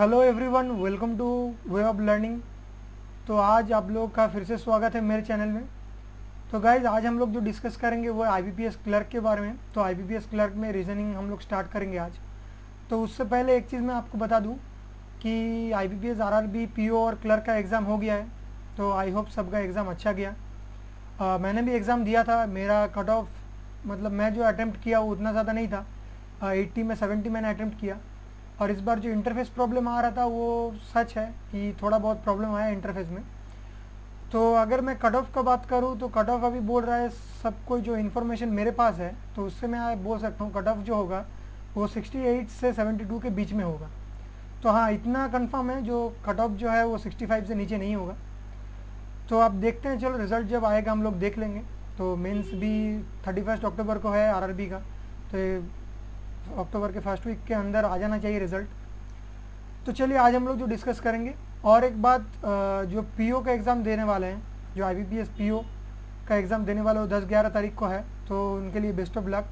Hello everyone, welcome two way of learning. तो आज आप लोग का फिर से स्वागत है मेरे चैनल में। तो गाइज, आज हम लोग जो डिस्कस करेंगे वो आईबीपीएस क्लर्क के बारे में। तो आईबीपीएस क्लर्क में रीजनिंग हम लोग स्टार्ट करेंगे आज। तो उससे पहले एक चीज़ मैं आपको बता दूं कि आईबीपीएस आरआरबी पीओ और क्लर्क का एग्ज़ाम हो गया है। तो आई होप सबका एग्ज़ाम अच्छा गया। मैंने भी एग्ज़ाम दिया था। मेरा कट ऑफ मतलब मैं जो अटैम्प्ट किया वो उतना ज़्यादा नहीं था। 80 में 70 मैंने अटैम्प्ट किया। और इस बार जो इंटरफेस प्रॉब्लम आ रहा था वो सच है कि थोड़ा बहुत प्रॉब्लम आया इंटरफेस में। तो अगर मैं कट ऑफ का बात करूँ तो कट ऑफ अभी बोल रहा है सबको, जो इन्फॉर्मेशन मेरे पास है तो उससे मैं बोल सकता हूँ कट ऑफ जो होगा वो 68 से 72 के बीच में होगा। तो हाँ, इतना कंफर्म है जो कट ऑफ जो है वो 65 से नीचे नहीं होगा। तो आप देखते हैं, चलो रिज़ल्ट जब आएगा हम लोग देख लेंगे। तो मेंस भी 31 अक्टूबर को है आरआरबी का। तो अक्टूबर के फर्स्ट वीक के अंदर आ जाना चाहिए रिज़ल्ट। तो चलिए आज हम लोग जो डिस्कस करेंगे। और एक बात, जो पीओ का एग्ज़ाम देने वाले हैं, जो आईबीपीएस पीओ का एग्ज़ाम देने वाले वो 10-11 तारीख को है। तो उनके लिए बेस्ट ऑफ लक।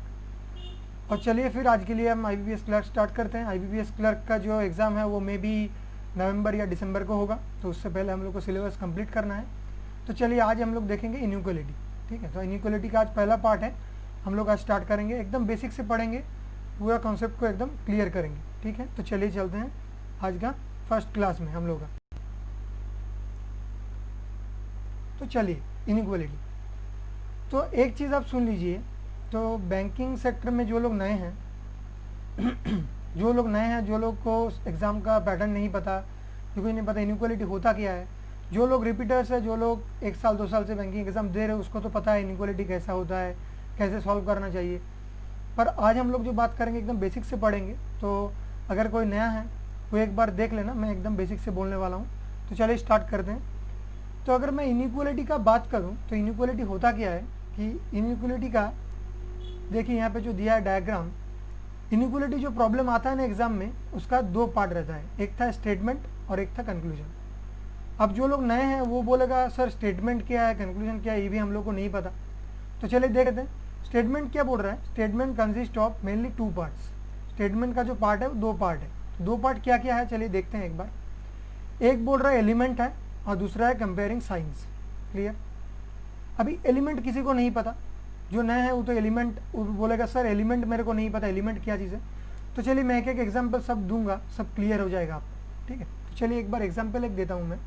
और चलिए फिर आज के लिए हम आईबीपीएस क्लर्क स्टार्ट करते हैं। आईबीपीएस क्लर्क का जो एग्ज़ाम है वो मे बी नवंबर या दिसंबर को होगा। तो उससे पहले हम लोग को सिलेबस कंप्लीट करना है। तो चलिए आज हम लोग देखेंगे इनइक्वालिटी। ठीक है, तो इनइक्वालिटी का आज पहला पार्ट है। हम लोग आज स्टार्ट करेंगे, एकदम बेसिक से पढ़ेंगे, पूरा कॉन्सेप्ट को एकदम क्लियर करेंगे। ठीक है, तो चलिए चलते हैं आज का फर्स्ट क्लास में हम लोग का। तो चलिए इनइक्वालिटी। तो एक चीज़ आप सुन लीजिए। तो बैंकिंग सेक्टर में जो लोग नए हैं जो लोग को एग्ज़ाम का पैटर्न नहीं पता, जो कोई नहीं पता इनइक्वालिटी होता क्या है, जो लोग रिपीटर्स है, जो लोग 1 साल 2 साल से बैंकिंग एग्ज़ाम दे रहे हैं, उसको तो पता है इनइक्वालिटी कैसा होता है, कैसे सॉल्व करना चाहिए। पर आज हम लोग जो बात करेंगे एकदम बेसिक से पढ़ेंगे। तो अगर कोई नया है वो एक बार देख लेना, मैं एकदम बेसिक से बोलने वाला हूँ। तो चलिए स्टार्ट करते हैं। तो अगर मैं इनइक्वालिटी का बात करूँ तो इनइक्वालिटी होता क्या है कि इनइक्वालिटी का देखिए यहाँ पे जो दिया है डायग्राम। इनइक्वालिटी जो प्रॉब्लम आता है ना एग्जाम में, उसका 2 पार्ट रहता है, एक था स्टेटमेंट और एक था कंक्लूजन। अब जो लोग नए हैं वो बोलेगा सर स्टेटमेंट क्या है, कंक्लूजन क्या है, ये भी हम लोग को नहीं पता। तो चलिए देखते हैं स्टेटमेंट क्या बोल रहा है। Statement consist of mainly 2 parts. Statement का जो पार्ट है वो 2 पार्ट है। तो 2 पार्ट क्या क्या है चलिए देखते हैं एक बार। एक बोल रहा है एलिमेंट है और दूसरा है कंपेयरिंग साइंस। क्लियर। अभी एलिमेंट किसी को नहीं पता, जो नया है वो तो एलिमेंट बोलेगा सर एलिमेंट मेरे को नहीं पता, एलिमेंट क्या चीज़ है। तो चलिए मैं एक एक एग्जाम्पल सब दूंगा, सब क्लियर हो जाएगा आपको। ठीक है, तो चलिए एक बार एग्जाम्पल एक देता हूँ मैं,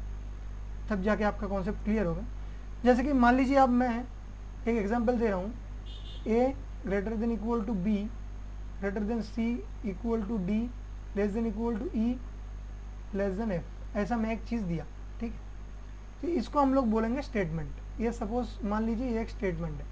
तब जाके आपका कॉन्सेप्ट क्लियर होगा। जैसे कि मान लीजिए अब मैं एक एग्जाम्पल दे रहा हूँ, A greater than equal to B greater than C equal to D less than equal to E less than F. ऐसा मैं एक चीज़ दिया। ठीक है, तो इसको हम लोग बोलेंगे स्टेटमेंट। ये सपोज मान लीजिए ये एक स्टेटमेंट है।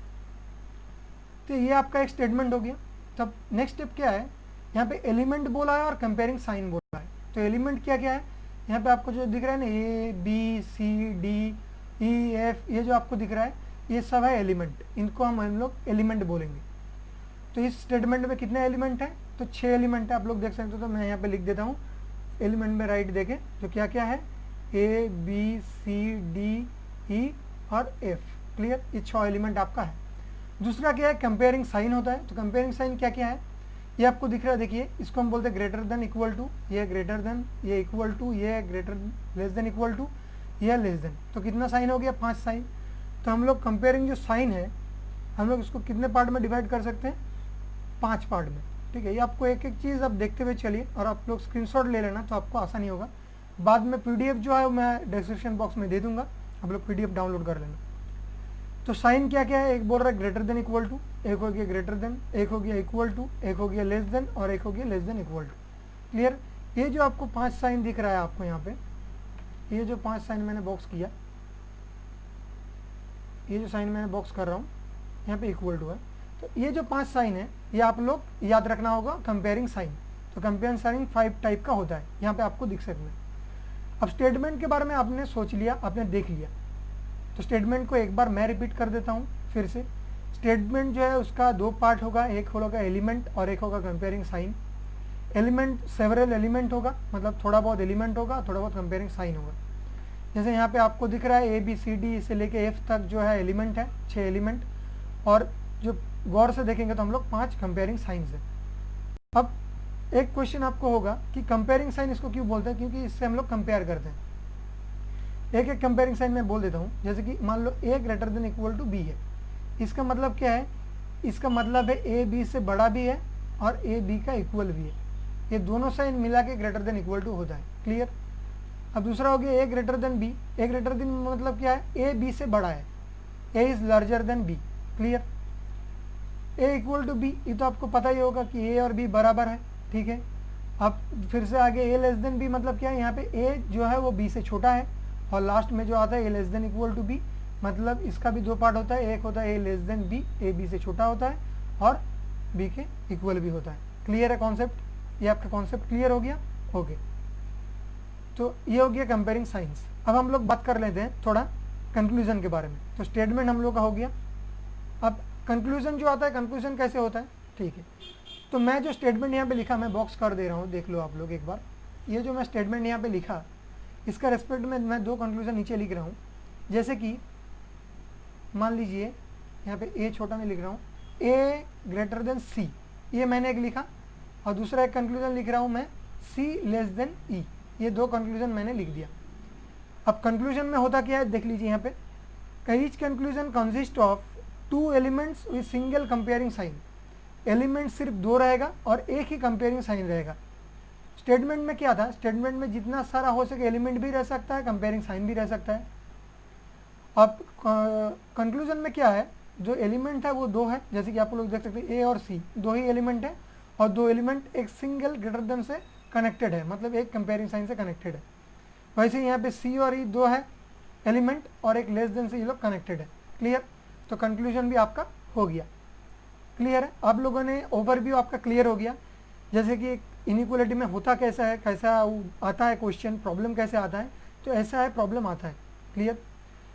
तो ये आपका एक स्टेटमेंट हो गया। तब नेक्स्ट स्टेप क्या है, यहाँ पे एलिमेंट बोला है और कंपेयरिंग साइन बोला है। तो एलिमेंट क्या क्या है, यहाँ पे आपको जो दिख रहा है ना, A B C D E F, ये जो आपको दिख रहा है ये सब है एलिमेंट। इनको हम लोग एलिमेंट बोलेंगे। तो इस स्टेटमेंट में कितने एलिमेंट हैं, तो 6 एलिमेंट है, आप लोग देख सकते हो। तो मैं यहाँ पे लिख देता हूँ एलिमेंट में राइट देखें तो क्या क्या है, ए बी सी डी ई और एफ। क्लियर, ये 6 एलिमेंट आपका है। दूसरा क्या है, कंपेयरिंग साइन होता है। तो कंपेयरिंग साइन क्या क्या है, ये आपको दिख रहा है, देखिए इसको हम बोलते हैं ग्रेटर देन इक्वल टू, ये ग्रेटर देन, ये इक्वल टू, ये greater less than equal to, ये लेस देन। तो कितना साइन हो गया, 5 साइन। तो हम लोग कंपेयरिंग जो साइन है हम लोग इसको कितने पार्ट में डिवाइड कर सकते हैं, 5 पार्ट में। ठीक है, ये आपको एक एक चीज़ आप देखते हुए चलिए और आप लोग स्क्रीनशॉट ले लेना तो आपको आसानी होगा। बाद में पीडीएफ जो है मैं डिस्क्रिप्शन बॉक्स में दे दूंगा, आप लोग पीडीएफ डाउनलोड कर लेना। तो साइन क्या क्या है, एक बोल रहा है ग्रेटर देन इक्वल टू, एक हो गया ग्रेटर देन, एक हो गया इक्वल टू, एक हो गया लेस देन और एक हो गया less than equal to. Clear. ये जो आपको 5 साइन दिख रहा है आपको यहाँ पे, ये जो 5 साइन मैंने बॉक्स किया, ये जो साइन मैंने बॉक्स कर रहा हूँ यहाँ पे इक्वल टू है। तो ये जो 5 साइन है ये आप लोग याद रखना होगा कंपेयरिंग साइन। तो कंपेयरिंग साइन 5 टाइप का होता है, यहाँ पे आपको दिख सकता है। अब स्टेटमेंट के बारे में आपने सोच लिया, आपने देख लिया। तो स्टेटमेंट को एक बार मैं रिपीट कर देता हूँ फिर से। स्टेटमेंट जो है उसका 2 पार्ट होगा, एक होगा एलिमेंट और एक होगा comparing sign. Element several element होगा, मतलब थोड़ा बहुत एलिमेंट होगा, थोड़ा बहुत कंपेयरिंग साइन होगा। जैसे यहाँ पे आपको दिख रहा है ए बी सी डी से लेके एफ तक जो है एलिमेंट है, 6 एलिमेंट। और जो गौर से देखेंगे तो हम लोग 5 कंपेयरिंग साइंस है। अब एक क्वेश्चन आपको होगा कि कंपेयरिंग साइन इसको क्यों बोलते हैं, क्योंकि इससे हम लोग कंपेयर करते हैं। एक एक कंपेयरिंग साइन मैं बोल देता हूँ, जैसे कि मान लो a greater than equal to B है, इसका मतलब क्या है, इसका मतलब है a b से बड़ा भी है और a b का इक्वल भी है, ये दोनों साइन मिला के ग्रेटर देन इक्वल टू होता है। क्लियर। अब दूसरा हो गया a greater than b, a greater than मतलब क्या है, a b से बड़ा है, a is larger than b। Clear. a equal to b, ये तो आपको पता ही होगा कि a और b बराबर है, ठीक है। अब फिर से आगे a लेस देन b मतलब क्या है, यहाँ पे a जो है वो b से छोटा है, और लास्ट में जो आता है a less than equal to b, मतलब इसका भी दो पार्ट होता है, एक होता है a less then b, a b से छोटा होता है और b के इक्वल भी होता है। क्लियर है कॉन्सेप्ट, ये आपका कॉन्सेप्ट क्लियर हो गया। ओके, तो ये हो गया कंपेयरिंग साइंस। अब हम लोग बात कर लेते हैं थोड़ा कंक्लूजन के बारे में। तो स्टेटमेंट हम लोग का हो गया, अब कंक्लूजन जो आता है, कंक्लूजन कैसे होता है, ठीक है। तो मैं जो स्टेटमेंट यहाँ पे लिखा, मैं बॉक्स कर दे रहा हूँ, देख लो आप लोग एक बार। ये जो मैं स्टेटमेंट यहाँ पे लिखा, इसका रेस्पेक्ट में मैं दो कंक्लूजन नीचे लिख रहा हूँ। जैसे कि मान लीजिए यहाँ पे ए छोटा में लिख रहा हूँ, ए ग्रेटर देन सी, ये मैंने एक लिखा, और दूसरा एक कंक्लूजन लिख रहा हूँ मैं, सी लेस देन ई। ये दो कंक्लूजन मैंने लिख दिया। अब कंक्लूजन में होता क्या है, देख लीजिए यहाँ पे, each conclusion consist of two elements with single comparing sign. Element सिर्फ दो रहेगा और एक ही कंपेयरिंग साइन रहेगा। स्टेटमेंट में क्या था, स्टेटमेंट में जितना सारा हो सके एलिमेंट भी रह सकता है, कंपेयरिंग साइन भी रह सकता है। अब कंक्लूजन में क्या है, जो एलिमेंट है वो दो है, जैसे कि आप लोग देख सकते हैं ए और सी दो ही एलिमेंट है, और दो एलिमेंट एक सिंगल ग्रेटर देन से कनेक्टेड है, मतलब एक कंपेयरिंग साइन से कनेक्टेड है। वैसे यहाँ पे सी और ई दो है एलिमेंट, और एक लेस देन से ये लोग कनेक्टेड है। क्लियर। तो कंक्लूजन भी आपका हो गया। क्लियर है, आप लोगों ने ओवरव्यू आपका क्लियर हो गया, जैसे कि इनइक्वालिटी में होता कैसा है, कैसा आता है क्वेश्चन, प्रॉब्लम कैसे आता है, तो ऐसा है प्रॉब्लम आता है। क्लियर।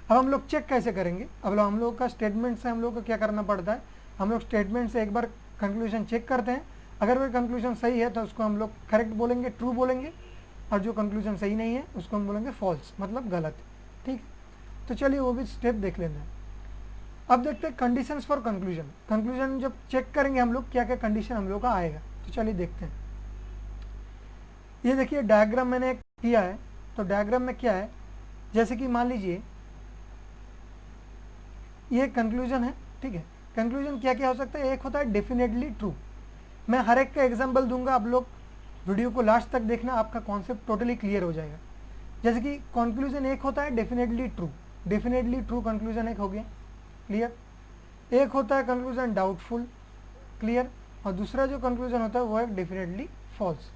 अब हम लोग चेक कैसे करेंगे, अब हम लोग का स्टेटमेंट से हम लोग को क्या करना पड़ता है, हम लोग स्टेटमेंट से एक बार कंक्लूजन चेक करते हैं, अगर वो कंक्लूजन सही है तो उसको हम लोग करेक्ट बोलेंगे, ट्रू बोलेंगे, और जो कंक्लूजन सही नहीं है उसको हम बोलेंगे फॉल्स, मतलब गलत। ठीक, तो चलिए वो भी स्टेप देख लेते हैं। अब देखते हैं कंडीशंस फॉर कंक्लूजन। कंक्लूजन जब चेक करेंगे हम लोग, क्या क्या कंडीशन हम लोग का आएगा, तो चलिए देखते हैं। ये देखिए डायग्राम मैंने किया है, तो डायग्राम में क्या है, जैसे कि मान लीजिए ये कंक्लूजन है, ठीक है। कंक्लूजन क्या क्या हो सकता है, एक होता है डेफिनेटली ट्रू। मैं हर एक का एग्जांपल दूंगा, आप लोग वीडियो को लास्ट तक देखना, आपका कॉन्सेप्ट टोटली क्लियर हो जाएगा। जैसे कि कंक्लूजन एक होता है definitely true, definitely true conclusion एक हो गया। क्लियर। एक होता है कंक्लूजन डाउटफुल, क्लियर, और दूसरा जो कंक्लूजन होता है वो है डेफिनेटली फॉल्स।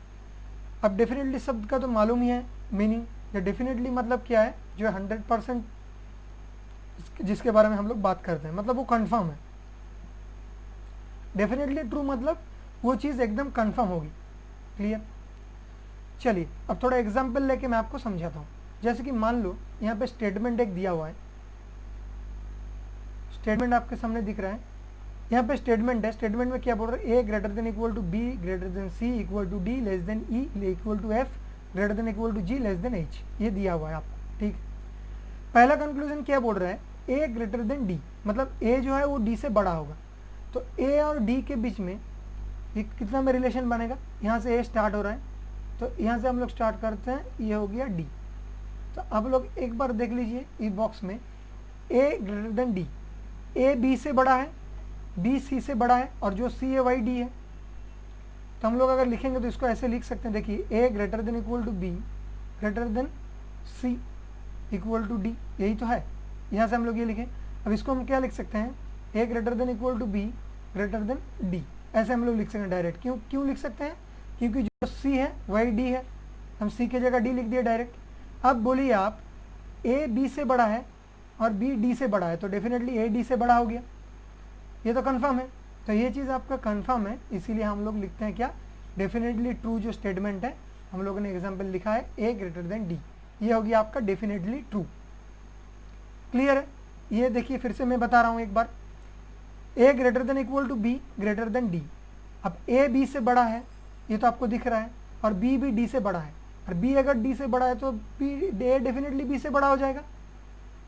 अब डेफिनेटली शब्द का तो मालूम ही है मीनिंग, या डेफिनेटली मतलब क्या है, जो 100% जिसके बारे में हम लोग बात करते हैं, मतलब वो कंफर्म है। डेफिनेटली ट्रू मतलब वो चीज़ एकदम कंफर्म होगी। क्लियर। चलिए अब थोड़ा एग्जांपल लेके मैं आपको समझाता हूँ। जैसे कि मान लो यहाँ पे स्टेटमेंट एक दिया हुआ है, स्टेटमेंट आपके सामने दिख रहा है, यहाँ पे स्टेटमेंट है। स्टेटमेंट में क्या बोल रहा है, A greater than equal to B greater than C equal to D less than E equal to F greater than equal to G less than H, ये दिया हुआ है आपको। ठीक, पहला कंक्लूजन क्या बोल रहा है, ए ग्रेटर देन डी, मतलब ए जो है वो डी से बड़ा होगा। तो ए और डी के बीच में ये कितना में रिलेशन बनेगा, यहाँ से ए स्टार्ट हो रहा है, तो यहाँ से हम लोग स्टार्ट करते हैं, ये हो गया डी। तो आप लोग एक बार देख लीजिए इस बॉक्स में, A greater than D, A B से बड़ा है, बी सी से बड़ा है, और जो सी है वही डी है। तो हम लोग अगर लिखेंगे तो इसको ऐसे लिख सकते हैं, देखिए A greater than equal to B greater than C equal to D, यही तो है। यहाँ से हम लोग ये लिखें। अब इसको हम क्या लिख सकते हैं, A greater than equal to B greater than D, ऐसे हम लोग लिख सकते हैं डायरेक्ट। क्यों लिख सकते हैं, क्योंकि जो सी है वही डी है, हम सी की जगह डी लिख दिया डायरेक्ट। अब बोलिए आप, ए बी से बड़ा है और बी डी से बड़ा है, तो डेफिनेटली ए डी से बड़ा हो गया, ये तो कंफर्म है। तो ये चीज़ आपका कंफर्म है, इसीलिए हम लोग लिखते हैं क्या, डेफिनेटली ट्रू जो स्टेटमेंट है, हम लोगों ने एग्जाम्पल लिखा है ए ग्रेटर देन डी, ये हो गया आपका डेफिनेटली ट्रू। क्लियर है। ये देखिए फिर से मैं बता रहा हूँ एक बार, A greater than equal to B greater than D. अब ए बी से बड़ा है, ये तो आपको दिख रहा है, और बी भी डी से बड़ा है, और बी अगर डी से बड़ा है तो बी ए डेफिनेटली बी से बड़ा हो जाएगा,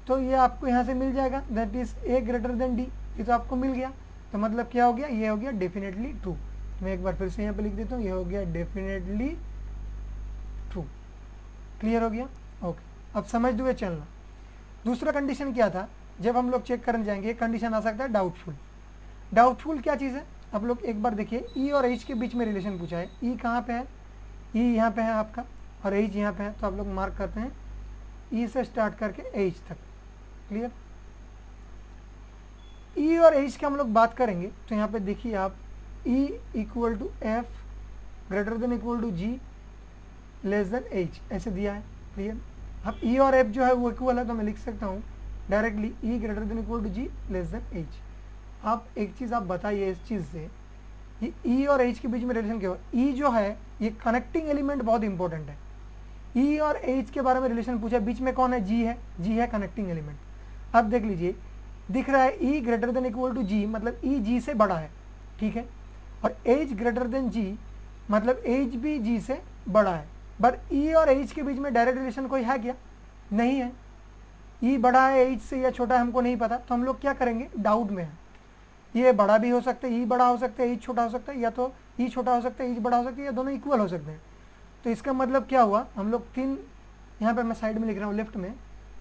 तो ये आपको यहाँ से मिल जाएगा, that is a greater than D, ये तो आपको मिल गया। तो मतलब क्या हो गया, ये हो गया डेफिनेटली ट्रू। मैं एक बार फिर से यहाँ पे लिख देता हूँ, ये हो गया डेफिनेटली ट्रू। क्लियर हो गया? ओके, अब समझ हुए चलना। दूसरा कंडीशन क्या था, जब हम लोग चेक करने जाएंगे, एक कंडीशन आ सकता है डाउटफुल। डाउटफुल क्या चीज़ है, आप लोग एक बार देखिए, ई और एच के बीच में रिलेशन पूछा है। ई कहाँ पे है, ई यहाँ पे है आपका, और एच यहाँ पे है, तो आप लोग मार्क करते हैं ई से स्टार्ट करके एच तक। क्लियर? ई और एच की हम लोग बात करेंगे तो यहाँ पे देखिए आप, E equal to F greater than equal to G less than H, ऐसे दिया है। क्लियर? अब ई और एफ जो है वो इक्वल है, तो मैं लिख सकता हूँ directly E greater than equal to G less than H. आप एक चीज़ आप बताइए इस चीज़ से, ये ई और एच के बीच में रिलेशन क्या हो। ई जो है ये कनेक्टिंग एलिमेंट बहुत इंपॉर्टेंट है। ई और एच के बारे में रिलेशन पूछा, बीच में कौन है, जी है, जी है कनेक्टिंग एलिमेंट। अब देख लीजिए, दिख रहा है ई ग्रेटर देन इक्वल टू जी, मतलब ई जी से बड़ा है, ठीक है, और एच ग्रेटर देन जी मतलब एच भी जी से बड़ा है। बट ई और एच के बीच में डायरेक्ट रिलेशन कोई है क्या? नहीं है। ई बड़ा है एच से या छोटा है हमको नहीं पता, तो हम लोग क्या करेंगे, डाउट में है। ये बड़ा भी हो सकता है, ई बड़ा हो सकता है, एच छोटा हो सकता है, या तो ई छोटा हो सकता है, एच बड़ा हो सकता है, या दोनों इक्वल हो सकते हैं। तो इसका मतलब क्या हुआ, हम लोग तीन, यहाँ पे मैं साइड में लिख रहा हूँ लेफ्ट में,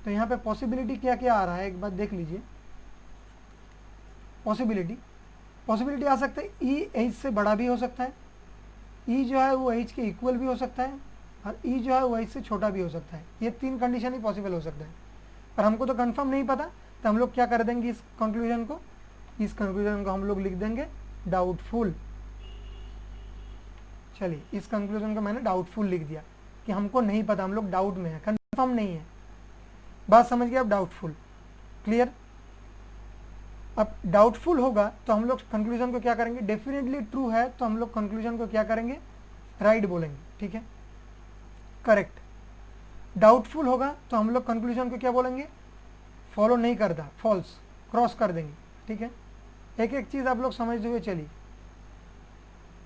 तो यहाँ पे पॉसिबिलिटी क्या क्या आ रहा है एक बार देख लीजिए। पॉसिबिलिटी आ सकता है ई एच से बड़ा भी हो सकता है, ई जो है वो एच के इक्वल भी हो सकता है, और ई जो है वो एच से छोटा भी हो सकता है। ये तीन कंडीशन ही पॉसिबल हो सकता है, पर हमको तो कंफर्म नहीं पता, तो हम लोग क्या कर देंगे, इस कंक्लूजन को हम लोग लिख देंगे डाउटफुल। चलिए, इस कंक्लूजन को मैंने डाउटफुल लिख दिया कि हमको नहीं पता, हम लोग डाउट में है, कंफर्म नहीं है। बात समझ गए आप? डाउटफुल। क्लियर? अब डाउटफुल होगा तो हम लोग कंक्लूजन को क्या करेंगे, डेफिनेटली ट्रू है तो हम लोग कंक्लूजन को क्या करेंगे, राइट बोलेंगे, ठीक है, करेक्ट। डाउटफुल होगा तो हम लोग कंक्लूजन को क्या बोलेंगे, फॉलो नहीं करता, फॉल्स, क्रॉस कर देंगे, ठीक है। एक एक चीज़ आप लोग समझते हुए चलिए।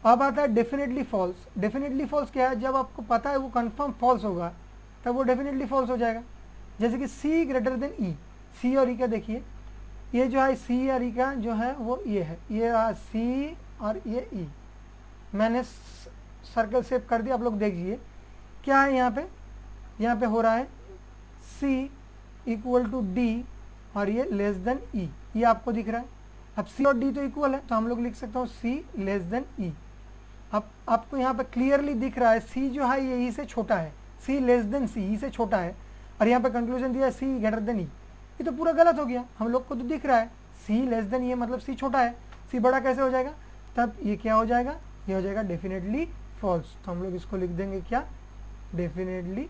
अब आता है डेफिनेटली फॉल्स। डेफिनेटली फॉल्स क्या है, जब आपको पता है वो कंफर्म फॉल्स होगा तब वो डेफिनेटली फॉल्स हो जाएगा। जैसे कि सी ग्रेटर देन ई, सी और ई का देखिए, ये जो है सी और ई का जो है वो ये है, ये रहा सी और ये ई, मैंने सर्कल सेव कर दिया, आप लोग देखिए क्या है यहाँ पे हो रहा है सी इक्वल टू डी और ये लेस देन ई, ये आपको दिख रहा है। अब सी और डी तो इक्वल है तो हम लोग लिख सकते हो सी लेस देन ई। अब आपको यहाँ पे क्लियरली दिख रहा है सी जो है ये ई से छोटा है, सी लेस देन सी, ई से छोटा है, और यहाँ पे कंक्लूजन दिया है सी ग्रेटर देन ई। ये तो पूरा गलत हो गया, हम लोग को तो दिख रहा है सी लेस देन ई मतलब सी छोटा है, सी बड़ा कैसे हो जाएगा, तब ये क्या हो जाएगा, ये हो जाएगा डेफिनेटली फॉल्स। तो हम लोग इसको लिख देंगे क्या, डेफिनेटली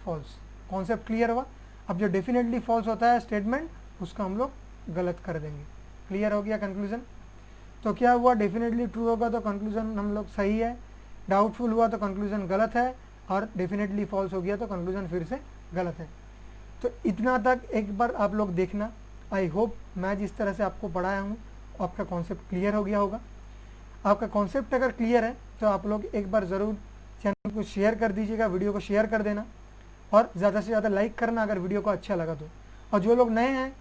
फॉल्स। कॉन्सेप्ट क्लियर हुआ? अब जो डेफिनेटली फॉल्स होता है स्टेटमेंट, उसको हम लोग गलत कर देंगे। क्लियर हो गया कंक्लूजन? तो क्या हुआ, डेफिनेटली ट्रू होगा तो कंक्लूजन हम लोग सही है, डाउटफुल हुआ तो कंक्लूजन गलत है, और डेफिनेटली फॉल्स हो गया तो कंक्लूजन फिर से गलत है। तो इतना तक एक बार आप लोग देखना। आई होप मैं जिस तरह से आपको पढ़ाया हूँ आपका कॉन्सेप्ट क्लियर हो गया होगा। आपका कॉन्सेप्ट अगर क्लियर है तो आप लोग एक बार ज़रूर चैनल को शेयर कर दीजिएगा, वीडियो को शेयर कर देना, और ज़्यादा से ज़्यादा लाइक करना अगर वीडियो को अच्छा लगा तो। और जो लोग नए हैं,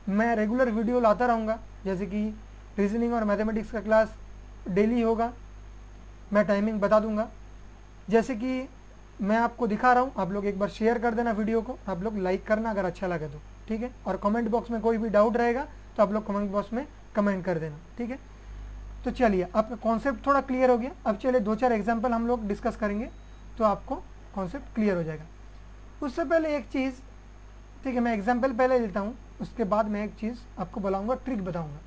मैं रेगुलर वीडियो लाता रहूँगा, जैसे कि रीजनिंग और मैथमेटिक्स का क्लास डेली होगा, मैं टाइमिंग बता दूंगा। जैसे कि मैं आपको दिखा रहा हूँ, आप लोग एक बार शेयर कर देना वीडियो को, आप लोग लाइक करना अगर अच्छा लगे तो, ठीक है। और कमेंट बॉक्स में कोई भी डाउट रहेगा तो आप लोग कमेंट बॉक्स में कमेंट कर देना, ठीक है। तो चलिए, आपका कॉन्सेप्ट थोड़ा क्लियर हो गया। अब चलिए 2-4 एग्जाम्पल हम लोग डिस्कस करेंगे तो आपको कॉन्सेप्ट क्लियर हो जाएगा। उससे पहले एक चीज़, ठीक है, मैं एग्जाम्पल पहले लेता हूँ, उसके बाद मैं एक चीज़ आपको बताऊँगा, ट्रिक बताऊँगा।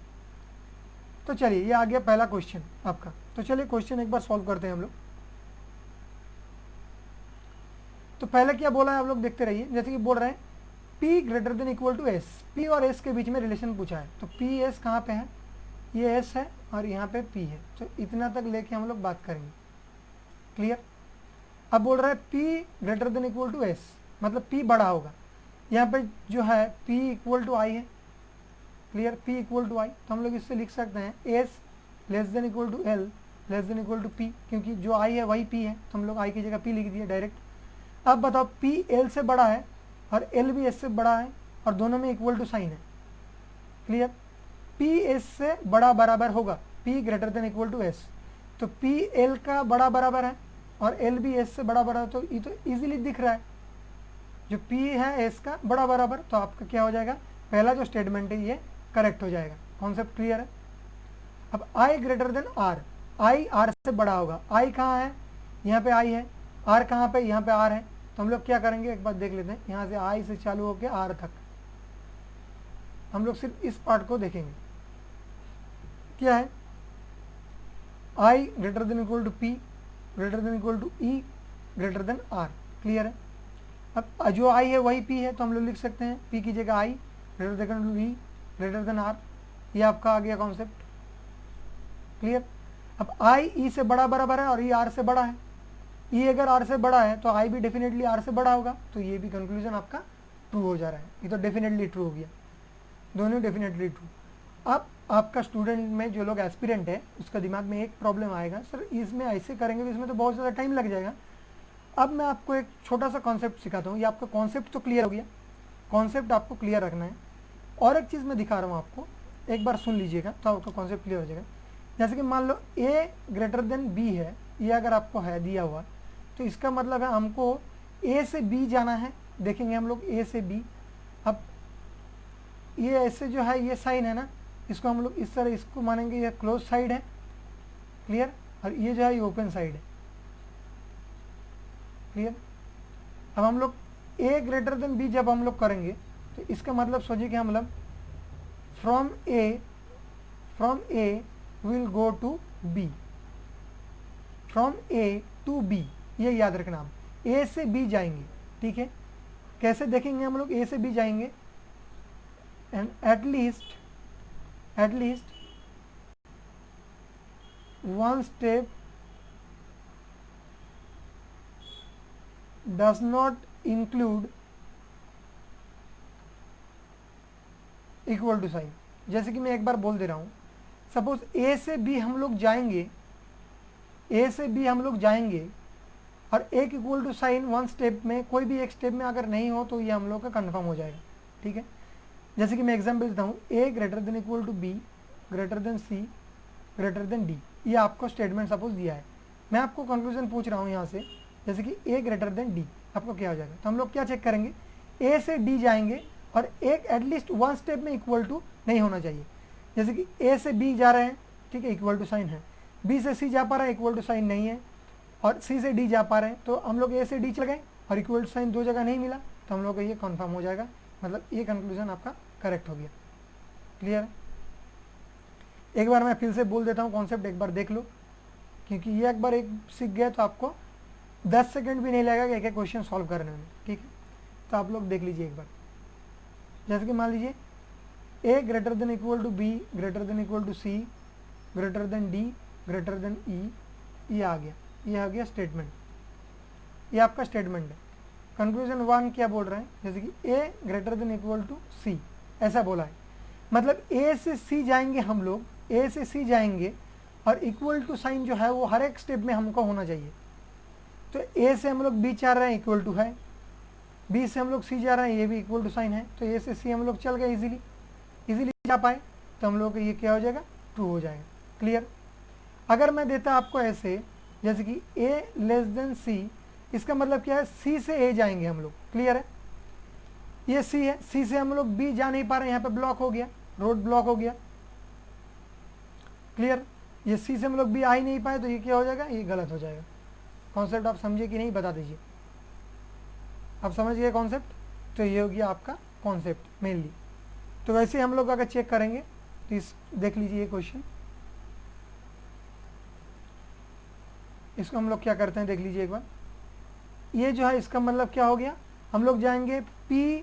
तो चलिए, ये आ गया पहला क्वेश्चन आपका। तो चलिए क्वेश्चन एक बार सॉल्व करते हैं हम लोग। तो पहले क्या बोला है आप लोग देखते रहिए। जैसे कि बोल रहे हैं P greater than equal to S, P और S के बीच में रिलेशन पूछा है। तो P S कहाँ पे है, ये S है और यहाँ पे P है। तो इतना तक लेके हम लोग बात करेंगे। क्लियर? अब बोल रहा है P greater than equal to S मतलब P बड़ा होगा। यहाँ पे जो है P इक्वल टू I है। Clear? P equal to I, तो हम लोग इससे लिख सकते हैं S less than equal to L less than equal to P, क्योंकि जो I है वही P है, तो हम लोग I की जगह P लिख दिया डायरेक्ट। अब बताओ, P L से बड़ा है और L भी S से बड़ा है, और दोनों में इक्वल टू साइन है। क्लियर? P S से बड़ा बराबर होगा P greater than equal to S, तो P L का बड़ा बराबर है और L भी S से बड़ा बराबर, तो ये तो इजीली दिख रहा है, जो P है S का बड़ा बराबर, तो आपका क्या हो जाएगा, पहला जो स्टेटमेंट है ये करेक्ट हो जाएगा। कॉन्सेप्ट क्लियर है। अब I greater than R, I R से बड़ा होगा। I कहाँ है, यहाँ पे I है, R कहाँ पे, यहाँ पे R है। तो हम लोग क्या करेंगे, एक बार देख लेते हैं, यहाँ से I से चालू होकर R तक हम लोग सिर्फ इस पार्ट को देखेंगे। क्या है, I greater than equal to P greater than equal to E greater than R। Clear है। अब जो I है वही P है, तो हम लोग लिख सकते हैं P की जगह I greater than to E greater than R। ये आपका आ गया कॉन्सेप्ट। क्लियर। अब I E से बड़ा बराबर है और E R से बड़ा है। E अगर R से बड़ा है तो I भी डेफिनेटली R से बड़ा होगा, तो ये भी कंक्लूजन आपका ट्रू हो जा रहा है। ये तो डेफिनेटली ट्रू हो गया, दोनों डेफिनेटली ट्रू। अब आपका स्टूडेंट में जो लोग एस्पिरेंट है उसका दिमाग में एक प्रॉब्लम आएगा, सर इसमें ऐसे करेंगे तो इसमें तो बहुत ज़्यादा टाइम लग जाएगा। अब मैं आपको एक छोटा सा कॉन्सेप्ट सिखाता हूँ। ये आपका कॉन्सेप्ट तो क्लियर हो गया, कॉन्सेप्ट आपको क्लियर रखना है। और एक चीज़ मैं दिखा रहा हूँ आपको, एक बार सुन लीजिएगा तो आपका कॉन्सेप्ट क्लियर हो जाएगा। जैसे कि मान लो A ग्रेटर देन B है, ये अगर आपको है दिया हुआ, तो इसका मतलब है हमको A से B जाना है। देखेंगे हम लोग A से B। अब ये ऐसे जो है ये साइन है ना, इसको हम लोग इस तरह इसको मानेंगे ये क्लोज साइड है। क्लियर। और ये जो है ये ओपन साइड है। क्लियर। अब हम लोग A ग्रेटर देन B जब हम लोग करेंगे तो इसका मतलब सोचिए कि हम लोग from A will go to B, from A to B, ये याद रखना। हम A से B जाएंगे, ठीक है। कैसे देखेंगे हम लोग A से B जाएंगे, and at least one step does not include equal to sign. जैसे कि मैं एक बार बोल दे रहा हूँ, सपोज A से B हम लोग जाएंगे, A से B हम लोग जाएंगे और एक equal to sign one step में, कोई भी एक स्टेप में अगर नहीं हो तो ये हम लोग का कंफर्म हो जाएगा, ठीक है। जैसे कि मैं एग्जाम्पल देता हूँ, A greater than equal to B greater than C greater than D, ये आपको स्टेटमेंट सपोज दिया है। मैं आपको कंक्लूजन पूछ रहा हूँ यहाँ से, जैसे कि A ग्रेटर देन D, आपको क्या हो जाएगा। तो हम लोग क्या चेक करेंगे, A से D जाएंगे और एक एटलीस्ट वन स्टेप में इक्वल टू नहीं होना चाहिए। जैसे कि A से B जा रहे हैं, ठीक है, इक्वल टू साइन है। B से C जा पा रहा है, इक्वल टू साइन नहीं है। और C से D जा पा रहे हैं, तो हम लोग A से D चले गए और इक्वल टू साइन दो जगह नहीं मिला, तो हम लोग को ये कन्फर्म हो जाएगा, मतलब ये कंक्लूजन आपका करेक्ट हो गया। क्लियर है। एक बार मैं फिर से बोल देता हूँ कॉन्सेप्ट, एक बार देख लो, क्योंकि ये एक बार एक सीख गया तो आपको 10 सेकंड भी नहीं लगेगा एक एक क्वेश्चन सॉल्व करने में, ठीक है। तो आप लोग देख लीजिए एक बार। जैसे कि मान लीजिए A greater than equal to B greater than equal to C greater than D greater than E, ये आ गया, ये आ गया स्टेटमेंट, ये आपका स्टेटमेंट है। कंक्लूजन 1 क्या बोल रहे हैं, जैसे कि A greater than equal to C, ऐसा बोला है। मतलब A से C जाएंगे हम लोग, A से C जाएंगे और इक्वल टू साइन जो है वो हर एक स्टेप में हमको होना चाहिए। तो A से हम लोग B जा रहे हैं, इक्वल टू है। B से हम लोग C जा रहे हैं, ये भी इक्वल टू साइन है। तो A से C हम लोग चल गए इजीली जा पाए, तो हम लोग को ये क्या हो जाएगा, ट्रू हो जाएगा। क्लियर। अगर मैं देता आपको ऐसे, जैसे कि A लेस देन C, इसका मतलब क्या है, C से A जाएंगे हम लोग। क्लियर है। ये C है, C से हम लोग B जा नहीं पा रहे, यहाँ पे ब्लॉक हो गया, रोड ब्लॉक हो गया। क्लियर। ये C से हम लोग B आ ही नहीं पाए, तो ये क्या हो जाएगा, ये गलत हो जाएगा। कॉन्सेप्ट आप समझे कि नहीं, बता दीजिए। आप समझ गए कॉन्सेप्ट, तो ये हो गया आपका कॉन्सेप्ट मेनली। तो वैसे हम लोग अगर चेक करेंगे तो इस देख लीजिए ये क्वेश्चन, इसको हम लोग क्या करते हैं देख लीजिए एक बार। ये जो है इसका मतलब क्या हो गया, हम लोग जाएंगे P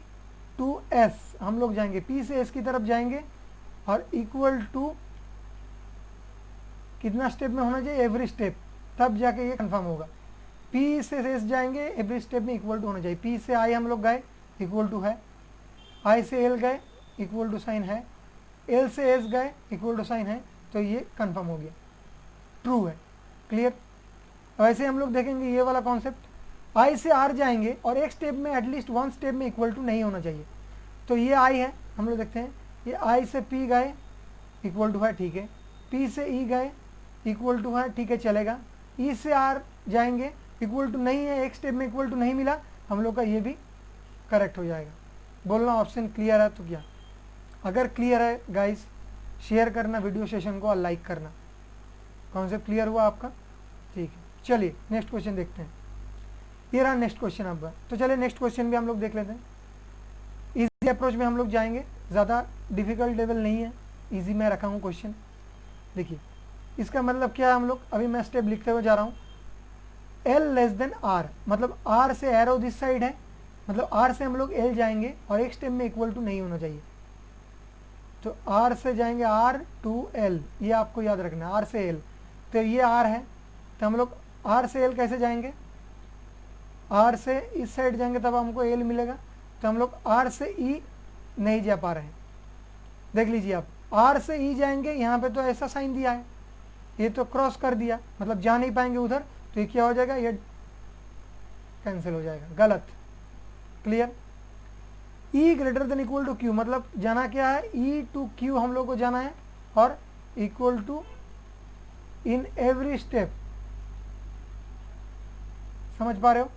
टू S, हम लोग जाएंगे P से S की तरफ जाएंगे और इक्वल टू कितना स्टेप में होना चाहिए, एवरी स्टेप, तब जाके ये कंफर्म होगा। P से S जाएंगे, एवरी स्टेप में इक्वल टू होना चाहिए। P से I हम लोग गए, इक्वल टू है। I से L गए, इक्वल टू साइन है। L से S गए, इक्वल टू साइन है। तो ये कंफर्म हो गया, ट्रू है। क्लियर। वैसे हम लोग देखेंगे ये वाला कॉन्सेप्ट, I से R जाएंगे और एक स्टेप में एटलीस्ट वन स्टेप में इक्वल टू नहीं होना चाहिए। तो ये I है, हम लोग देखते हैं, ये I से P गए, इक्वल टू है, ठीक है। P से E गए, इक्वल टू है, ठीक है चलेगा। ई से आर जाएंगे, इक्वल टू नहीं है, एक स्टेप में इक्वल टू नहीं मिला, हम लोग का ये भी करेक्ट हो जाएगा। बोलना ऑप्शन क्लियर है तो क्या? अगर क्लियर है गाइस शेयर करना वीडियो सेशन को और लाइक करना। कॉन्सेप्ट क्लियर हुआ आपका? ठीक है, चलिए नेक्स्ट क्वेश्चन देखते हैं। ये रहा नेक्स्ट क्वेश्चन आपका। तो चलिए नेक्स्ट क्वेश्चन भी हम लोग देख लेते हैं। इजी अप्रोच में हम लोग जाएंगे, ज़्यादा डिफिकल्ट लेवल नहीं है, इजी में रखा हूँ क्वेश्चन। देखिए इसका मतलब क्या है, हम लोग अभी मैं स्टेप लिखते हुए जा रहा हूँ। एल लेस देन आर, मतलब आर से एरो दिस साइड है, मतलब आर से हम लोग एल जाएंगे और एक स्टेप में इक्वल टू नहीं होना चाहिए। तो आर से जाएंगे आर टू एल, ये आपको याद रखना है, आर से एल। तो ये आर है, तो हम लोग आर से एल कैसे जाएंगे? आर से इस साइड जाएंगे तब हमको एल मिलेगा। तो हम लोग आर से ई नहीं जा पा रहे हैं, देख लीजिए आप, आर से ई जाएंगे, यहाँ पे तो ऐसा साइन दिया है, ये तो क्रॉस कर दिया, मतलब जा नहीं पाएंगे उधर, तो ये क्या हो जाएगा, ये कैंसिल हो जाएगा, गलत। Clear? E greater than equal to Q, मतलब जाना क्या है, ई टू क्यू हम लोग को जाना है, और equal to in every step. समझ पा रहे हो?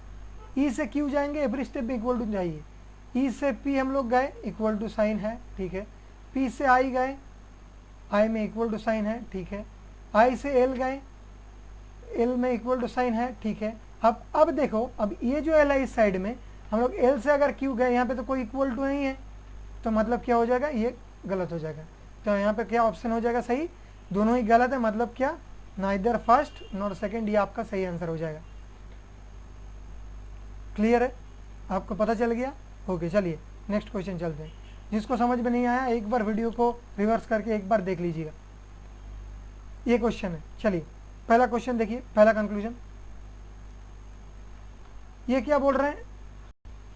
ई से क्यू जाएंगे, एवरी स्टेप में इक्वल टू चाहिए। ई से पी हम लोग गए, इक्वल टू साइन है, ठीक है। पी से आई गए, आई में इक्वल टू साइन है, ठीक है। आई से एल गए, एल में इक्वल टू साइन है, ठीक है। अब देखो, अब ये जो एल है इस साइड में, हम लोग एल से अगर क्यू गए, यहाँ पे तो कोई इक्वल टू नहीं है, तो मतलब क्या हो जाएगा, ये गलत हो जाएगा। तो यहाँ पे क्या ऑप्शन हो जाएगा सही? दोनों ही गलत है, मतलब क्या, नाइदर फर्स्ट नॉर सेकेंड, ये आपका सही आंसर हो जाएगा। क्लियर है? आपको पता चल गया? ओके, चलिए नेक्स्ट क्वेश्चन चलते हैं। जिसको समझ में नहीं आया एक बार वीडियो को रिवर्स करके एक बार देख लीजिएगा। ये क्वेश्चन है, चलिए पहला क्वेश्चन देखिए, पहला कंक्लूजन। ये क्या बोल रहे हैं?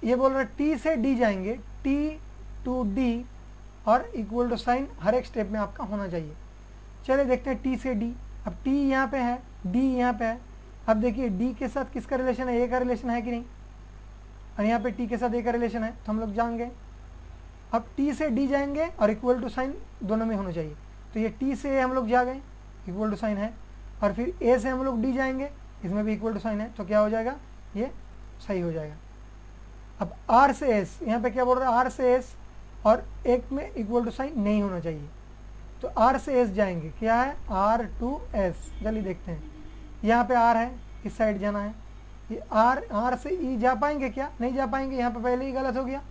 ये बोल रहे हैं टी से डी जाएंगे, टी टू डी, और इक्वल टू साइन हर एक स्टेप में आपका होना चाहिए। चलिए देखते हैं टी से डी। अब टी यहाँ पे है, डी यहाँ पे है। अब देखिए डी के साथ किसका रिलेशन है, ए का रिलेशन है कि नहीं, और यहाँ पे टी के साथ ए का रिलेशन है, तो हम लोग जान गए। अब टी से डी जाएंगे और इक्वल टू साइन दोनों में होना चाहिए। तो ये टी से ए हम लोग जा गए, इक्वल टू साइन है, और फिर ए से हम लोग डी जाएंगे, इसमें भी इक्वल टू साइन है, तो क्या हो जाएगा, ये सही हो जाएगा। अब आर से एस, यहाँ पे क्या बोल रहा है, आर से एस और एक में इक्वल टू साइन नहीं होना चाहिए, तो आर से एस जाएंगे, क्या है, आर टू एस। चलिए देखते हैं, यहाँ पे आर है, इस साइड जाना है, ये आर से ई जा पाएंगे क्या, नहीं जा पाएंगे, यहाँ पे पहले ही गलत हो गया,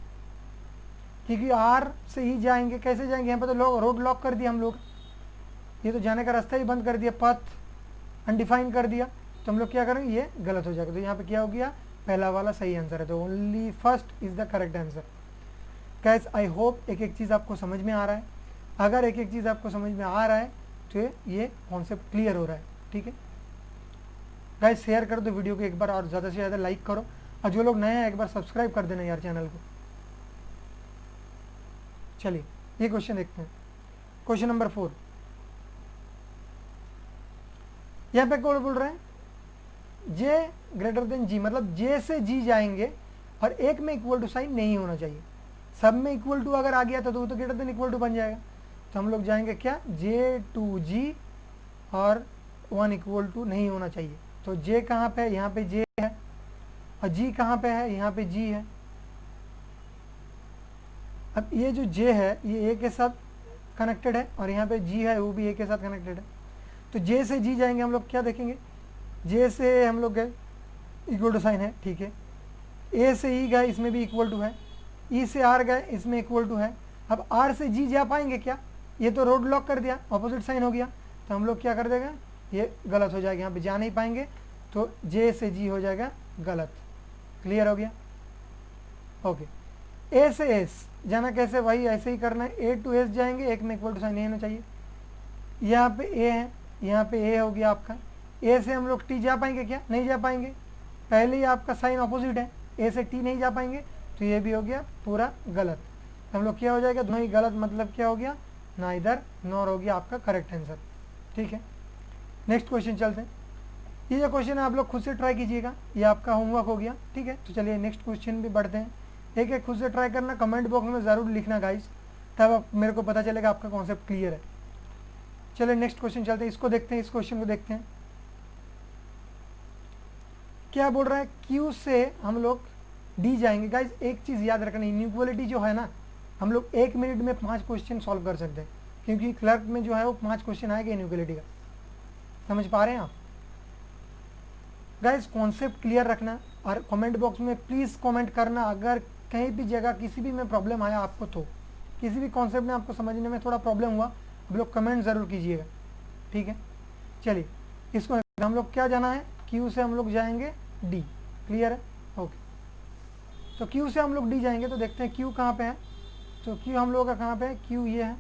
क्योंकि आर से ई जाएंगे, कैसे जाएंगे, यहाँ पे तो रोड लॉक कर दिया हम लोग, ये तो जाने का रास्ता ही बंद कर दिया, पथ अनडिफाइन कर दिया, तो हम लोग क्या करेंगे, ये गलत हो जाएगा। तो यहाँ पे क्या हो गया, पहला वाला सही आंसर है, तो only first is the correct answer. Guys I hope एक एक चीज़ आपको समझ में आ रहा है। अगर एक एक चीज़ आपको समझ में आ रहा है तो ये कॉन्सेप्ट क्लियर हो रहा है, ठीक है। गाइस शेयर कर दो वीडियो को एक बार, और ज़्यादा से ज़्यादा लाइक करो, और जो लोग नए हैं एक बार सब्सक्राइब कर देना यार चैनल को। चलिए ये क्वेश्चन देखते हैं, क्वेश्चन नंबर 4। यहाँ पे कौन बोल रहे हैं, जे ग्रेटर देन जी, मतलब जे से जी जाएंगे और एक में इक्वल टू साइन नहीं होना चाहिए, सब में इक्वल टू अगर आ गया तो वो तो ग्रेटर देन इक्वल टू बन जाएगा। तो हम लोग जाएंगे क्या, जे टू जी और 1 इक्वल टू नहीं होना चाहिए। तो जे कहाँ पे है, यहाँ पे जे है, और जी कहाँ पे है, यहाँ पे जी है। अब ये जो जे है ये ए के साथ कनेक्टेड है, और यहाँ पे जी है वो भी ए के साथ कनेक्टेड है। तो जे से जी जाएंगे, हम लोग क्या देखेंगे, जे से हम लोग गए, इक्वल टू साइन है, ठीक है। ए से ई गए, इसमें भी इक्वल टू है। ई से आर गए, इसमें इक्वल टू है। अब आर से जी जा पाएंगे क्या, ये तो रोड लॉक कर दिया, ऑपोजिट साइन हो गया, तो हम लोग क्या कर देगा, ये गलत हो जाएगा, यहाँ पे जा नहीं पाएंगे, तो जे से जी हो जाएगा गलत। क्लियर हो गया? ओके। ए से एस जाना कैसे, वही ऐसे ही करना है, ए टू एस जाएंगे, एक में इक्वल टू साइन नहीं होना चाहिए। यहाँ पे ए है, यहाँ पे ए हो गया आपका। ए से हम लोग टी जा पाएंगे क्या, नहीं जा पाएंगे, पहले ही आपका साइन ऑपोजिट है, ए से टी नहीं जा पाएंगे, तो ये भी हो गया पूरा गलत। हम लोग क्या हो जाएगा, दोनों ही गलत, मतलब क्या हो गया, नाइदर नॉर हो गया आपका करेक्ट आंसर, ठीक है। नेक्स्ट क्वेश्चन चलते हैं। ये जो क्वेश्चन है आप लोग खुद से ट्राई कीजिएगा, ये आपका होमवर्क हो गया, ठीक है। तो चलिए नेक्स्ट क्वेश्चन भी बढ़ते हैं। एक एक खुद से ट्राई करना, कमेंट बॉक्स में ज़रूर लिखना गाइस, तब मेरे को पता चलेगा आपका कॉन्सेप्ट क्लियर है। चलिए नेक्स्ट क्वेश्चन चलते हैं, इसको देखते हैं, इस क्वेश्चन को देखते हैं। क्या बोल रहा है, Q से हम लोग D जाएंगे। गाइज एक चीज़ याद रखना, इनइक्वालिटी जो है ना, हम लोग 1 मिनट में 5 क्वेश्चन सॉल्व कर सकते हैं, क्योंकि क्लर्क में जो है वो 5 क्वेश्चन आएगा इनइक्वालिटी का। समझ पा रहे हैं आप? गाइज कॉन्सेप्ट क्लियर रखना, और कमेंट बॉक्स में प्लीज़ कमेंट करना अगर कहीं भी जगह किसी भी में प्रॉब्लम आया आपको, तो किसी भी कॉन्सेप्ट में आपको समझने में थोड़ा प्रॉब्लम हुआ, आप लोग कमेंट ज़रूर कीजिएगा, ठीक है। चलिए इसको हम लोग क्या जाना है, Q से हम लोग जाएंगे D, क्लियर है? ओके, तो Q से हम लोग D जाएंगे, तो देखते हैं Q कहाँ पे है। तो Q हम लोगों का कहाँ पे है, Q ये है,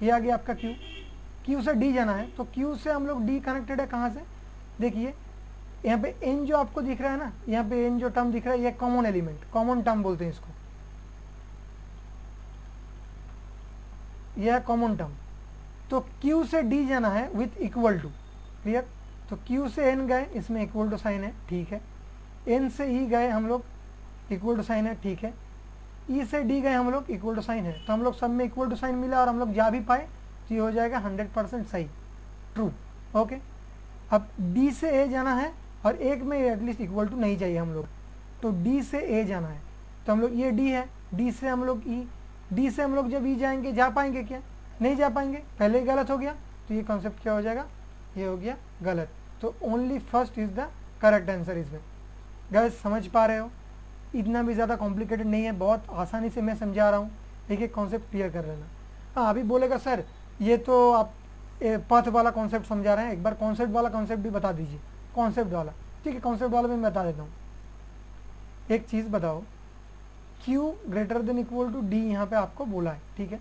ये आ गया आपका Q। Q से D जाना है, तो Q से हम लोग D कनेक्टेड है कहाँ से, देखिए यहाँ पे N जो आपको दिख रहा है ना, यहाँ पे N जो टर्म दिख रहा है, ये कॉमन एलिमेंट, कॉमन टर्म बोलते हैं इसको, यह है कॉमन टर्म। तो Q से D जाना है विथ इक्वल टू, क्लियर। तो Q से N गए, इसमें इक्वल टू साइन है, ठीक है। N से E गए हम लोग, इक्वल टू साइन है, ठीक है। E से D गए हम लोग, इक्वल टू साइन है, तो हम लोग सब में इक्वल टू साइन मिला और हम लोग जा भी पाए, तो ये हो जाएगा 100% सही, ट्रू, ओके। अब D से A जाना है, और एक में एटलीस्ट इक्वल टू नहीं चाहिए हम लोग, तो D से A जाना है, तो हम लोग ये D है, D से हम लोग E, D से हम लोग जब E जाएंगे, जा पाएंगे क्या, नहीं जा पाएंगे, पहले ही गलत हो गया, तो ये कॉन्सेप्ट क्या हो जाएगा, ये हो गया गलत। तो only first is the correct answer इसमें। गाइस समझ पा रहे हो, इतना भी ज़्यादा कॉम्प्लिकेटेड नहीं है, बहुत आसानी से मैं समझा रहा हूँ, एक एक कॉन्सेप्ट क्लियर कर लेना। हाँ अभी बोलेगा सर ये तो आप पथ वाला कॉन्सेप्ट समझा रहे हैं, एक बार कॉन्सेप्ट वाला कॉन्सेप्ट भी बता दीजिए, कॉन्सेप्ट वाला, ठीक है, कॉन्सेप्ट वाला भी मैं बता देता हूँ। एक चीज़ बताओ, Q greater than equal to D यहाँ पे आपको बोला है, ठीक है,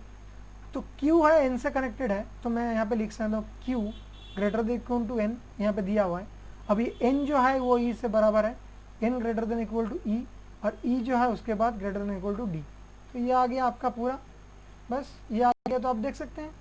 तो Q है N से कनेक्टेड है, तो मैं यहाँ पे लिख सकता हूँ Q greater than equal to N, यहाँ पे दिया हुआ है। अभी N जो है वो E से बराबर है, N greater than equal to E, और E जो है उसके बाद greater than equal to D, तो ये आ गया आपका पूरा, बस ये आ गया। तो आप देख सकते हैं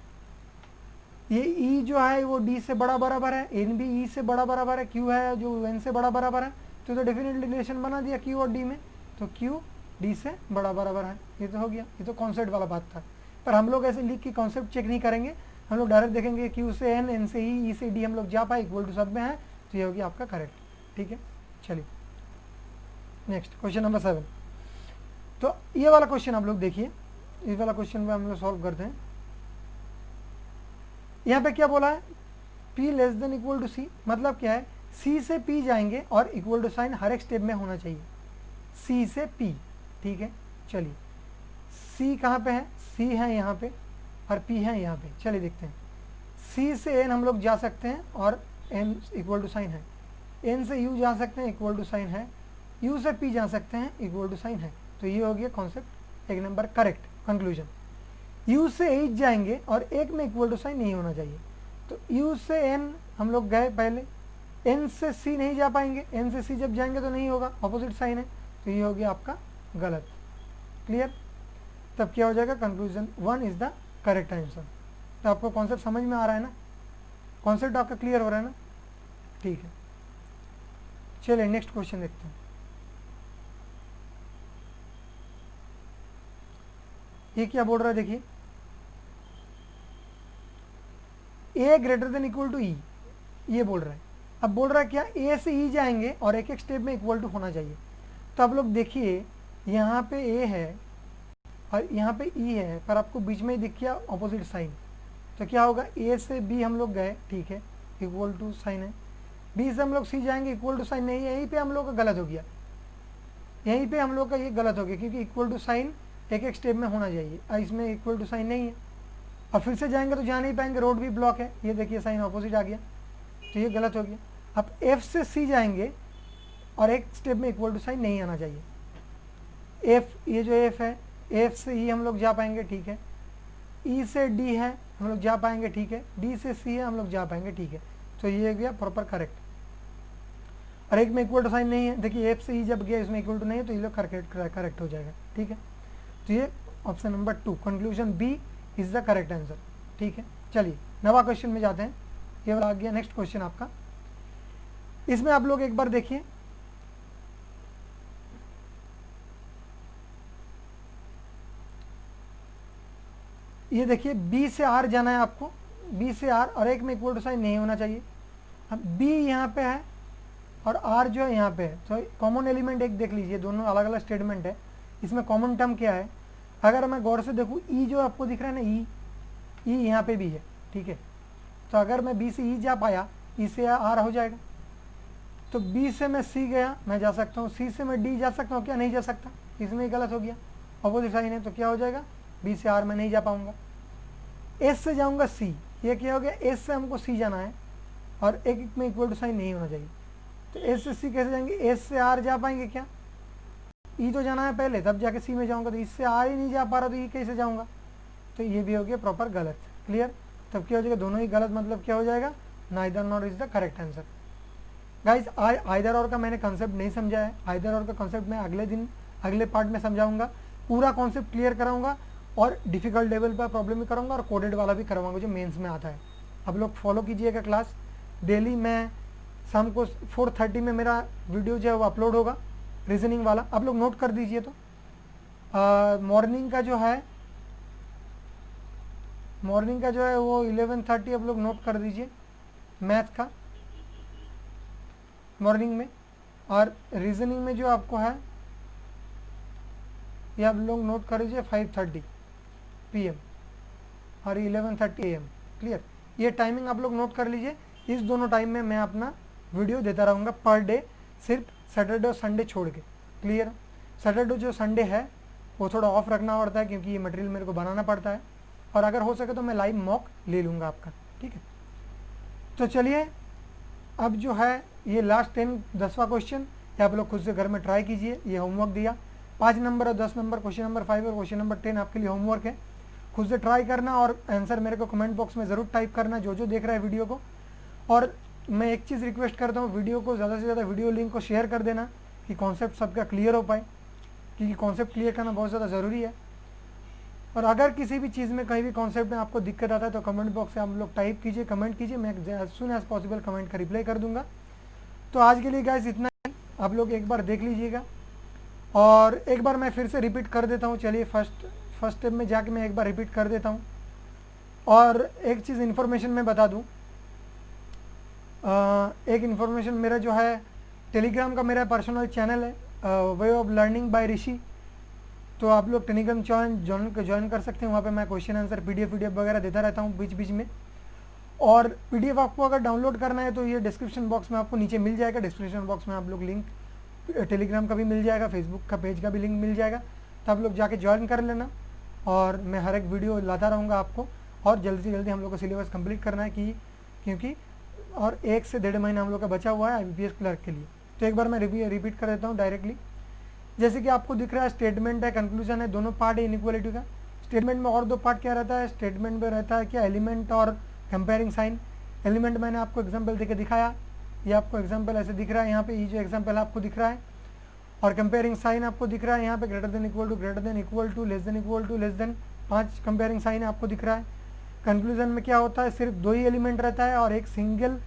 ये E जो है वो D से बड़ा बराबर है, N भी E से बड़ा बराबर है, Q है जो N से बड़ा बराबर है, तो डेफिनेटली रिलेशन बना दिया Q और D में, तो Q D से बड़ा बराबर है, ये तो हो गया। ये तो कॉन्सेप्ट वाला बात था, पर हम लोग ऐसे लिख के कॉन्सेप्ट चेक नहीं करेंगे, हम लोग डायरेक्ट देखेंगे Q से N, N से E, E से D हम लोग जा पाए, इक्वल टू सब में है, तो ये होगी आपका करेक्ट, ठीक है। चलिए नेक्स्ट क्वेश्चन नंबर 7। तो ये वाला क्वेश्चन आप लोग देखिए, इस वाला क्वेश्चन पे हम लोग सॉल्व करते हैं। यहाँ पे क्या बोला है, P less than equal to C, मतलब क्या है, C से P जाएंगे और इक्वल टू साइन हर एक स्टेप में होना चाहिए, C से P, ठीक है। चलिए C कहाँ पे है, C है यहाँ पे और P है यहाँ पे, चलिए देखते हैं। C से N हम लोग जा सकते हैं और N इक्वल टू साइन है, N से U जा सकते हैं, इक्वल टू साइन है, U से P जा सकते हैं, इक्वल टू साइन है, तो ये हो गया कॉन्सेप्ट एक नंबर करेक्ट। कंक्लूजन, U से H जाएंगे और एक में इक्वल टू साइन नहीं होना चाहिए, तो U से N हम लोग गए पहले, N से C नहीं जा पाएंगे, N से C जब जाएंगे तो नहीं होगा, ऑपोजिट साइन है, तो ये हो गया आपका गलत, क्लियर। तब क्या हो जाएगा, conclusion 1 is the correct answer. तो आपको कॉन्सेप्ट समझ में आ रहा है ना, कॉन्सेप्ट आपका क्लियर हो रहा है ना, ठीक है। चलिए नेक्स्ट क्वेश्चन देखते हैं। ये क्या बोल रहा है, देखिए A greater than equal to E, ये बोल रहा है। अब बोल रहा है क्या, A से E जाएंगे और एक एक स्टेप में इक्वल टू होना चाहिए, तो आप लोग देखिए यहाँ पे A है और यहाँ पे E है, पर आपको बीच में ही दिख गया ऑपोजिट साइन, तो क्या होगा, A से B हम लोग गए, ठीक है, इक्वल टू साइन है, B से हम लोग C जाएंगे, इक्वल टू साइन नहीं है, यहीं पे हम लोग का गलत हो गया, यहीं पे हम लोग का ये गलत हो गया, क्योंकि इक्वल टू साइन एक एक स्टेप में होना चाहिए, इसमें इक्वल टू साइन नहीं है, और फिर से जाएंगे तो जा नहीं पाएंगे, रोड भी ब्लॉक है, ये देखिए साइन ऑपोजिट आ गया, तो ये गलत हो गया। अब F से C जाएंगे और एक स्टेप में इक्वल टू साइन नहीं आना चाहिए, F, ये जो F है, F से E हम लोग जा पाएंगे, ठीक है, E से D है हम लोग जा पाएंगे, ठीक है, D से C है हम लोग जा पाएंगे, ठीक है, तो ये गया प्रॉपर करेक्ट। और एक में इक्वल टू साइन नहीं है, देखिए F से E जब गया इसमें इक्वल टू नहीं है, तो ये लोग करेक्ट हो जाएगा, ठीक है। तो ये option number 2, conclusion B is the correct answer, ठीक है। चलिए नवा क्वेश्चन में जाते हैं, ये वाला आ गया नेक्स्ट क्वेश्चन आपका। इसमें आप लोग एक बार देखिए, ये देखिए बी से आर जाना है आपको, बी से आर, और एक में इक्वल टू साइन नहीं होना चाहिए। अब बी यहाँ पे है और आर जो है यहाँ पे है, तो कॉमन एलिमेंट एक देख लीजिए, दोनों अलग अलग स्टेटमेंट है, इसमें कॉमन टर्म क्या है। अगर मैं गौर से देखूँ ई जो आपको दिख रहा है ना, ई यहाँ पे भी है, ठीक है। तो अगर मैं बी से ई जा पाया, ई से आर हो जाएगा। तो बी से मैं सी गया, मैं जा सकता हूँ, सी से मैं डी जा सकता हूँ क्या, नहीं जा सकता, इसमें ही गलत हो गया, अपोजिट साइन है, तो क्या हो जाएगा, बी से आर में नहीं जा पाऊंगा। एस से जाऊंगा सी, ये क्या हो गया, एस से हमको सी जाना है और एक में इक्वल टू साइन नहीं होना चाहिए, तो एस से सी कैसे जाएंगे, एस से आर जा पाएंगे क्या, ई तो जाना है पहले, तब जाके सी में जाऊंगा, तो इससे आर ही नहीं जा पा रहा, तो ई कैसे जाऊंगा, तो ये भी हो गया प्रॉपर गलत। क्लियर, तब क्या हो जाएगा, दोनों ही गलत, मतलब क्या हो जाएगा, neither nor is the correct answer. Guys either और का मैंने कॉन्सेप्ट नहीं समझा है, आइदर और का कॉन्सेप्ट मैं अगले दिन अगले पार्ट में समझाऊंगा, पूरा कॉन्सेप्ट क्लियर कराऊंगा और डिफिकल्ट लेवल पर प्रॉब्लम भी कराऊंगा और कोडेड वाला भी करवाऊंगा जो मेंस में आता है। आप लोग फॉलो कीजिएगा क्लास डेली। मैं शाम को 4:30 में मेरा वीडियो जो है वो अपलोड होगा रीजनिंग वाला, आप लोग नोट कर दीजिए। तो मॉर्निंग का जो है वो 11:30 आप लोग नोट कर दीजिए मैथ का मॉर्निंग में, और रीजनिंग में जो आपको है ये आप लोग नोट कर लीजिए 5:30 PM और 11:30 AM। क्लियर, ये टाइमिंग आप लोग नोट कर लीजिए। इस दोनों टाइम में मैं अपना वीडियो देता रहूँगा पर डे, सिर्फ सैटरडे और संडे छोड़ के। क्लियर, सैटरडे जो संडे है वो थोड़ा ऑफ रखना पड़ता है क्योंकि ये मटेरियल मेरे को बनाना पड़ता है, और अगर हो सके तो मैं लाइव मॉक ले लूँगा आपका। ठीक है, तो चलिए अब जो है ये लास्ट 10वां क्वेश्चन, ये आप लोग खुद से घर में ट्राई कीजिए। ये होमवर्क दिया 5 नंबर और 10 नंबर, क्वेश्चन नंबर 5 और क्वेश्चन नंबर 10 आपके लिए होमवर्क है। खुद से ट्राई करना और आंसर मेरे को कमेंट बॉक्स में ज़रूर टाइप करना जो देख रहा है वीडियो को। और मैं एक चीज़ रिक्वेस्ट करता हूँ, वीडियो को ज़्यादा से ज़्यादा वीडियो लिंक को शेयर कर देना कि कॉन्सेप्ट सबका क्लियर हो पाए, क्योंकि कॉन्सेप्ट क्लियर करना बहुत ज़्यादा ज़रूरी है। और अगर किसी भी चीज़ में कहीं भी कॉन्सेप्ट में आपको दिक्कत आता है तो कमेंट बॉक्स से आप लोग टाइप कीजिए, कमेंट कीजिए, मैं as soon as possible comment का रिप्लाई कर दूंगा। तो आज के लिए गाइस इतना ही, आप लोग एक बार देख लीजिएगा और एक बार मैं फिर से रिपीट कर देता हूँ। चलिए फर्स्ट स्टेप में जाके मैं एक बार रिपीट कर देता हूँ। और एक चीज़ इन्फॉर्मेशन में बता दूँ, एक इन्फॉर्मेशन, मेरा जो है टेलीग्राम का मेरा पर्सनल चैनल है वे ऑफ लर्निंग बाय ऋषि, तो आप लोग टेलीग्राम ज्वाइन कर सकते हैं। वहाँ पे मैं क्वेश्चन आंसर PDF वगैरह देता रहता हूँ बीच बीच में। और PDF आपको अगर डाउनलोड करना है तो ये डिस्क्रिप्शन बॉक्स में आपको नीचे मिल जाएगा। डिस्क्रिप्शन बॉक्स में आप लोग लिंक टेलीग्राम का भी मिल जाएगा, फेसबुक का पेज का भी लिंक मिल जाएगा, तो आप लोग जाके ज्वाइन कर लेना। और मैं हर एक वीडियो लाता रहूँगा आपको, और जल्दी से जल्दी हम लोग को सिलेबस कंप्लीट करना है क्योंकि और 1 से 1.5 महीना हम लोग का बचा हुआ है IBPS क्लर्क के लिए। तो एक बार मैं रिपीट कर देता हूँ डायरेक्टली। जैसे कि आपको दिख रहा है स्टेटमेंट है, कंक्लूजन है, दोनों पार्ट है इनइक्वालिटी का। स्टेटमेंट में और 2 पार्ट क्या रहता है, स्टेटमेंट में रहता है क्या, एलिमेंट और कंपेयरिंग साइन। एलिमेंट मैंने आपको एग्जांपल देके दिखाया, ये आपको एग्जांपल ऐसे दिख रहा है यहाँ पे, ये जो एग्जांपल आपको दिख रहा है। और कंपेयरिंग साइन आपको दिख रहा है यहाँ पे, greater than equal to, greater than equal to, less than equal to, less than, 5 comparing sign आपको दिख रहा है। कंक्लूजन में क्या होता है, सिर्फ 2 ही एलिमेंट रहता है और एक सिंगल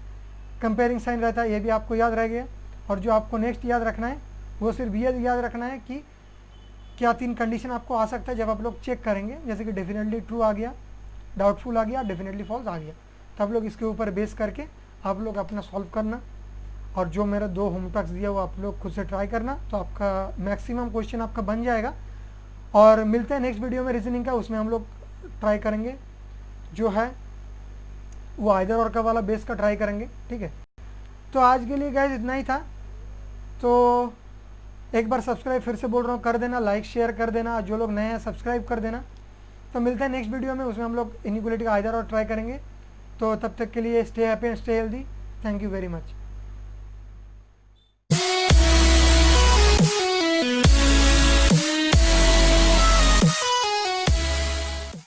कंपेयरिंग साइन रहता है, ये भी आपको याद रह गया। और जो आपको नेक्स्ट याद रखना है वो सिर्फ ये याद रखना है कि क्या 3 कंडीशन आपको आ सकता है जब आप लोग चेक करेंगे, जैसे कि डेफिनेटली ट्रू आ गया, डाउटफुल आ गया, डेफिनेटली फॉल्स आ गया। तो आप लोग इसके ऊपर बेस करके आप लोग अपना सॉल्व करना, और जो मेरा 2 होमवर्क्स दिया वो आप लोग खुद से ट्राई करना, तो आपका मैक्सिमम क्वेश्चन आपका बन जाएगा। और मिलते हैं नेक्स्ट वीडियो में रीजनिंग का, उसमें हम लोग ट्राई करेंगे जो है वो आइदर और का वाला बेस का ट्राई करेंगे। ठीक है, तो आज के लिए गाइस इतना ही था। तो एक बार सब्सक्राइब फिर से बोल रहा हूँ कर देना, लाइक शेयर कर देना, जो लोग नए हैं सब्सक्राइब कर देना। तो मिलते हैं नेक्स्ट वीडियो में, उसमें हम लोग इनइक्वालिटी का आइदर और ट्राई करेंगे। तो तब तक के लिए stay happy and stay healthy. Thank you very much.